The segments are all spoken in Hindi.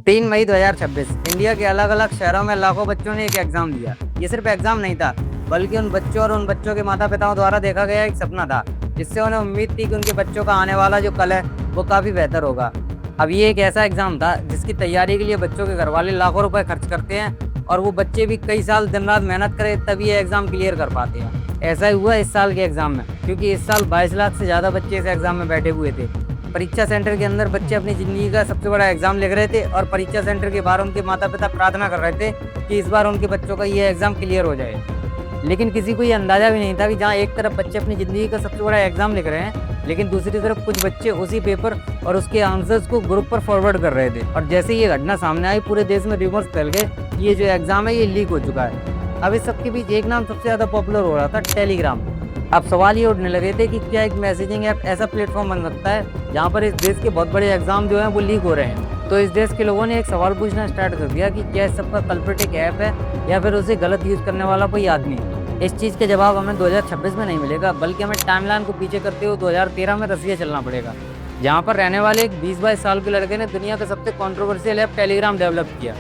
3 मई 2026 इंडिया के अलग अलग शहरों में लाखों बच्चों ने एक एग्जाम दिया। ये सिर्फ एग्जाम नहीं था, बल्कि उन बच्चों और उन बच्चों के माता पिताओं द्वारा देखा गया एक सपना था, जिससे उन्हें उम्मीद थी कि उनके बच्चों का आने वाला जो कल है वो काफ़ी बेहतर होगा। अब ये एक ऐसा एग्जाम था जिसकी तैयारी के लिए बच्चों के घर वाले लाखों रुपए खर्च करते हैं और वो बच्चे भी कई साल दिन रात मेहनत करें तभी ये एग्ज़ाम क्लियर कर पाते हैं। ऐसा ही हुआ इस साल के एग्ज़ाम में, क्योंकि इस साल 22 लाख से ज़्यादा बच्चे इस एग्ज़ाम में बैठे हुए थे। परीक्षा सेंटर के अंदर बच्चे अपनी ज़िंदगी का सबसे बड़ा एग्ज़ाम लिख रहे थे और परीक्षा सेंटर के बाहर उनके माता पिता प्रार्थना कर रहे थे कि इस बार उनके बच्चों का ये एग्ज़ाम क्लियर हो जाए। लेकिन किसी को ये अंदाज़ा भी नहीं था कि जहाँ एक तरफ बच्चे अपनी ज़िंदगी का सबसे बड़ा एग्ज़ाम लिख रहे हैं, लेकिन दूसरी तरफ कुछ बच्चे उसी पेपर और उसके आंसर्स को ग्रुप पर फॉरवर्ड कर रहे थे। और जैसे ये घटना सामने आई, पूरे देश में रिमोर्स फैल गए कि ये जो एग्ज़ाम है ये लीक हो चुका है। अब इस सबके बीच एक नाम सबसे ज़्यादा पॉपुलर हो रहा था, टेलीग्राम। अब सवाल ये उठने लगे थे कि क्या एक मैसेजिंग ऐप ऐसा प्लेटफॉर्म बन सकता है जहाँ पर इस देश के बहुत बड़े एग्जाम जो हैं वो लीक हो रहे हैं। तो इस देश के लोगों ने एक सवाल पूछना स्टार्ट कर दिया कि क्या इस सबका कल्प्रिट एक ऐप है या फिर उसे गलत यूज़ करने वाला कोई आदमी। इस चीज़ के जवाब हमें 2026 में नहीं मिलेगा, बल्कि हमें टाइमलाइन को पीछे करते हुए 2013 में रसिया चलना पड़ेगा, जहाँ पर रहने वाले एक 20-22 साल के लड़के ने दुनिया का सबसे कॉन्ट्रोवर्शियल ऐप टेलीग्राम डेवलप किया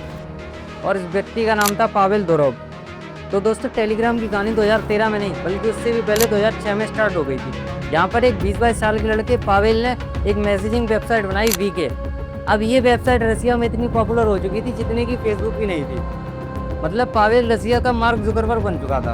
और इस व्यक्ति का नाम था पावेल दुरोव। तो दोस्तों, टेलीग्राम की कहानी 2013 में नहीं बल्कि उससे भी पहले 2006 में स्टार्ट हो गई थी, जहाँ पर एक 20-22 साल के लड़के पावेल ने एक मैसेजिंग वेबसाइट बनाई, वीके। अब ये वेबसाइट रसिया में इतनी पॉपुलर हो चुकी थी जितनी कि फेसबुक भी नहीं थी। मतलब पावेल रसिया का मार्क जुकरबर्ग बन चुका था।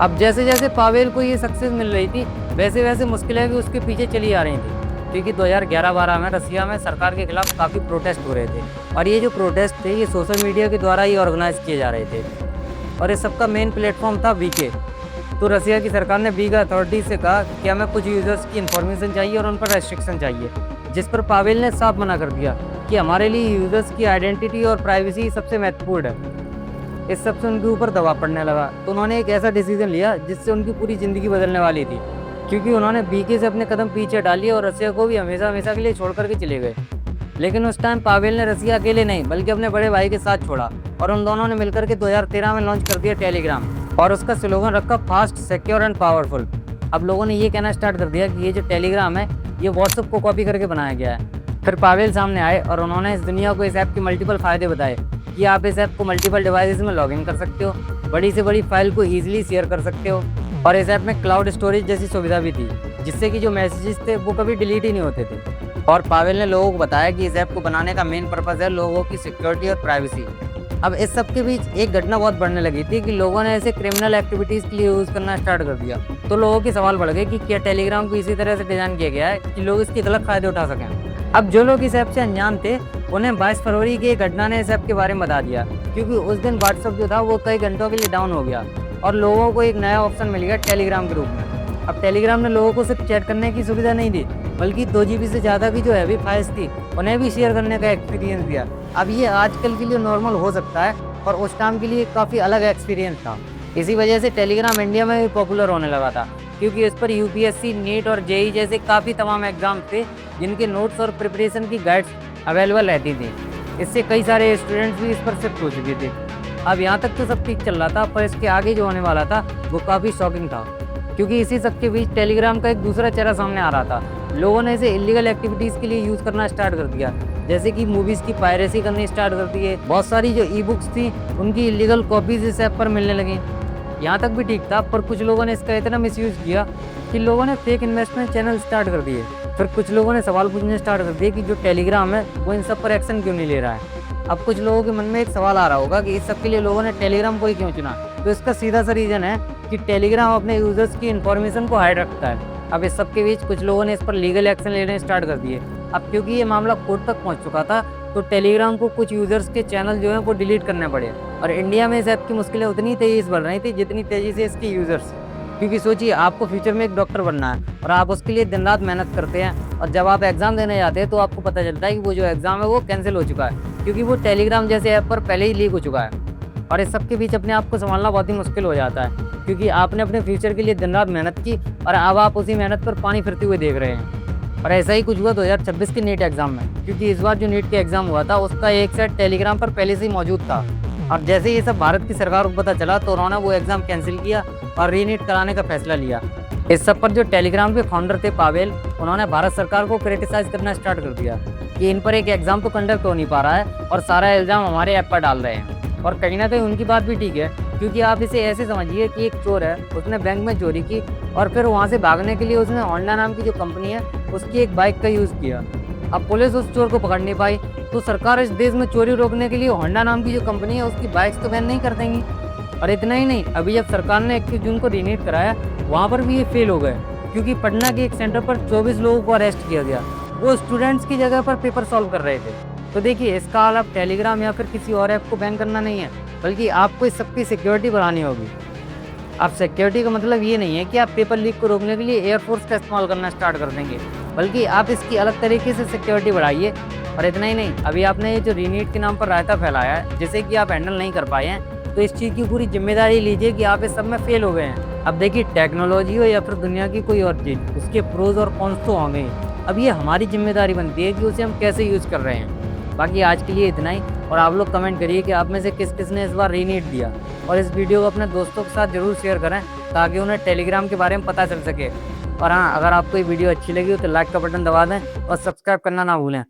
अब जैसे जैसे पावेल को ये सक्सेस मिल रही थी, वैसे वैसे मुश्किलें भी उसके पीछे चली आ रही थी, क्योंकि 2011-12 में रसिया में सरकार के खिलाफ काफ़ी प्रोटेस्ट हो रहे थे और ये जो प्रोटेस्ट थे ये सोशल मीडिया के द्वारा ही ऑर्गेनाइज किए जा रहे थे और इस सबका मेन प्लेटफॉर्म था वीके। तो रसिया की सरकार ने वीके अथॉरिटी से कहा कि हमें कुछ यूज़र्स की इन्फॉर्मेशन चाहिए और उन पर रेस्ट्रिक्शन चाहिए, जिस पर पावेल ने साफ मना कर दिया कि हमारे लिए यूज़र्स की आइडेंटिटी और प्राइवेसी सबसे महत्वपूर्ण है। इस सबसे उनके ऊपर दबाव पड़ने लगा, तो उन्होंने एक ऐसा डिसीजन लिया जिससे उनकी पूरी ज़िंदगी बदलने वाली थी, क्योंकि उन्होंने वीके से अपने कदम पीछे डाली और रसिया को भी हमेशा हमेशा के लिए छोड़ करके चले गए। लेकिन उस टाइम पावेल ने रसिया अकेले नहीं बल्कि अपने बड़े भाई के साथ छोड़ा और उन दोनों ने मिलकर के 2013 में लॉन्च कर दिया टेलीग्राम और उसका स्लोगन रखा, फास्ट, सिक्योर एंड पावरफुल। अब लोगों ने ये कहना स्टार्ट कर दिया कि ये जो टेलीग्राम है ये व्हाट्सएप को कॉपी करके बनाया गया है। फिर पावेल सामने आए और उन्होंने इस दुनिया को इस ऐप के मल्टीपल फ़ायदे बताए कि आप इस ऐप को मल्टीपल डिवाइसेस में लॉगिन कर सकते हो, बड़ी से बड़ी फाइल को ईजिली शेयर कर सकते हो और इस ऐप में क्लाउड स्टोरेज जैसी सुविधा भी थी, जिससे कि जो मैसेजेस थे वो कभी डिलीट ही नहीं होते थे। और पावेल ने लोगों को बताया कि इस ऐप को बनाने का मेन पर्पज़ है लोगों की सिक्योरिटी और प्राइवेसी। अब इस सब के बीच एक घटना बहुत बढ़ने लगी थी कि लोगों ने ऐसे क्रिमिनल एक्टिविटीज़ के लिए यूज़ करना स्टार्ट कर दिया। तो लोगों के सवाल बढ़ गए कि क्या टेलीग्राम को इसी तरह से डिज़ाइन किया गया है कि लोग इसके गलत फ़ायदे उठा सकें। अब जो लोग इस ऐप से अनजान थे उन्हें 22 फरवरी की एक घटना ने इस ऐप के बारे में बता दिया, क्योंकि उस दिन व्हाट्सएप जो था वो कई घंटों के लिए डाउन हो गया और लोगों को एक नया ऑप्शन मिल गया टेलीग्राम के रूप में। अब टेलीग्राम ने लोगों को सिर्फ चैट करने की सुविधा नहीं दी, बल्कि 2 GB से ज़्यादा की जो हैवी फाइल्स थी उन्हें भी शेयर करने का एक्सपीरियंस दिया। अब ये आजकल के लिए नॉर्मल हो सकता है और उस टाइम के लिए काफ़ी अलग एक्सपीरियंस था। इसी वजह से टेलीग्राम इंडिया में भी पॉपुलर होने लगा था, क्योंकि इस पर यूपीएससी, नीट और जेई जैसे काफ़ी तमाम एग्जाम थे जिनके नोट्स और प्रिपरेशन की गाइड्स अवेलेबल रहती थी। इससे कई सारे स्टूडेंट्स भी इस पर शिफ्ट हो चुके थे। अब यहाँ तक तो सब ठीक चल रहा था, पर इसके आगे जो होने वाला था वो काफ़ी शॉकिंग था, क्योंकि इसी सब के बीच टेलीग्राम का एक दूसरा चेहरा सामने आ रहा था। लोगों ने इसे इलीगल एक्टिविटीज़ के लिए यूज़ करना स्टार्ट कर दिया, जैसे कि मूवीज़ की पायरेसी करनी स्टार्ट कर दी है। बहुत सारी जो ई बुक्स थी उनकी इलीगल कॉपीज़ इस ऐप पर मिलने लगी। यहाँ तक भी ठीक था, पर कुछ लोगों ने इसका इतना मिसयूज़ किया कि लोगों ने फेक इन्वेस्टमेंट चैनल स्टार्ट कर दिए। फिर कुछ लोगों ने सवाल पूछने स्टार्ट कर दिए कि जो टेलीग्राम है वो इन सब पर एक्शन क्यों नहीं ले रहा है। अब कुछ लोगों के मन में एक सवाल आ रहा होगा कि इस सब के लिए लोगों ने टेलीग्राम को ही क्यों चुना। तो इसका सीधा सा रीज़न है कि टेलीग्राम अपने यूज़र्स की इन्फॉर्मेशन को हाइड रखता है। अब इस सब के बीच कुछ लोगों ने इस पर लीगल एक्शन लेने स्टार्ट कर दिए। अब क्योंकि ये मामला कोर्ट तक पहुंच चुका था, तो टेलीग्राम को कुछ यूज़र्स के चैनल जो हैं वो डिलीट करने पड़े और इंडिया में इस ऐप की मुश्किलें उतनी तेज़ी से बढ़ रही थी जितनी तेज़ी से इसके यूज़र्स। क्योंकि सोचिए, आपको फ्यूचर में एक डॉक्टर बनना है और आप उसके लिए दिन रात मेहनत करते हैं और जब आप एग्ज़ाम देने जाते हैं तो आपको पता चलता है कि वो जो एग्ज़ाम है वो कैंसिल हो चुका है, क्योंकि वो टेलीग्राम जैसे ऐप पर पहले ही लीक हो चुका है। और इस सब के बीच अपने आप को संभालना बहुत ही मुश्किल हो जाता है, क्योंकि आपने अपने फ्यूचर के लिए दिन रात मेहनत की और अब आप उसी मेहनत पर पानी फिरते हुए देख रहे हैं। और ऐसा ही कुछ हुआ 2026 के नीट एग्ज़ाम में, क्योंकि इस बार जो नीट के एग्ज़ाम हुआ था उसका एक सेट टेलीग्राम पर पहले से ही मौजूद था और जैसे ये सब भारत की सरकार को पता चला तो उन्होंने वो एग्ज़ाम कैंसिल किया और रीनीट कराने का फैसला लिया। इस सब पर जो टेलीग्राम के फाउंडर थे पावेल, उन्होंने भारत सरकार को क्रिटिसाइज़ करना स्टार्ट कर दिया कि इन पर एक एग्ज़ाम तो कंडक्ट हो नहीं पा रहा है और सारा इल्ज़ाम हमारे ऐप पर डाल रहे हैं। और कहीं ना कहीं उनकी बात भी ठीक है, क्योंकि आप इसे ऐसे समझिए कि एक चोर है, उसने बैंक में चोरी की और फिर वहाँ से भागने के लिए उसने होंडा नाम की जो कंपनी है उसकी एक बाइक का यूज़ किया। अब पुलिस उस चोर को पकड़ नहीं पाई, तो सरकार इस देश में चोरी रोकने के लिए होंडा नाम की जो कंपनी है उसकी बाइक्स तो बैन नहीं कर देंगी। और इतना ही नहीं, अभी जब सरकार ने 21 जून को रीनीट कराया, वहाँ पर भी ये फेल हो गए, क्योंकि पटना के एक सेंटर पर 24 लोगों को अरेस्ट किया गया। वो स्टूडेंट्स की जगह पर पेपर सॉल्व कर रहे थे। तो देखिए, इसका हाल अब टेलीग्राम या फिर किसी और ऐप को बैन करना नहीं है, बल्कि आपको इस सबकी सिक्योरिटी बढ़ानी होगी। अब सिक्योरिटी का मतलब ये नहीं है कि आप पेपर लीक को रोकने के लिए एयरफोर्स का इस्तेमाल करना स्टार्ट कर देंगे, बल्कि आप इसकी अलग तरीके से सिक्योरिटी बढ़ाइए। और इतना ही नहीं, अभी आपने ये जो रीनीट के नाम पर रायता फैलाया है, जिसे कि आप हैंडल नहीं कर पाए हैं, तो इस चीज़ की पूरी जिम्मेदारी लीजिए कि आप इस सब में फेल हो गए हैं। अब देखिए, टेक्नोलॉजी हो या फिर दुनिया की कोई और चीज़, उसके प्रोज और कॉन्स तो होंगे ही। अब ये हमारी जिम्मेदारी बनती है कि उसे हम कैसे यूज़ कर रहे हैं। बाकी आज के लिए इतना ही, और आप लोग कमेंट करिए कि आप में से किस किस ने इस बार रीनीट दिया, और इस वीडियो को अपने दोस्तों के साथ ज़रूर शेयर करें ताकि उन्हें टेलीग्राम के बारे में पता चल सके। और हाँ, अगर आपको ये वीडियो अच्छी लगी हो तो लाइक का बटन दबा दें और सब्सक्राइब करना ना भूलें।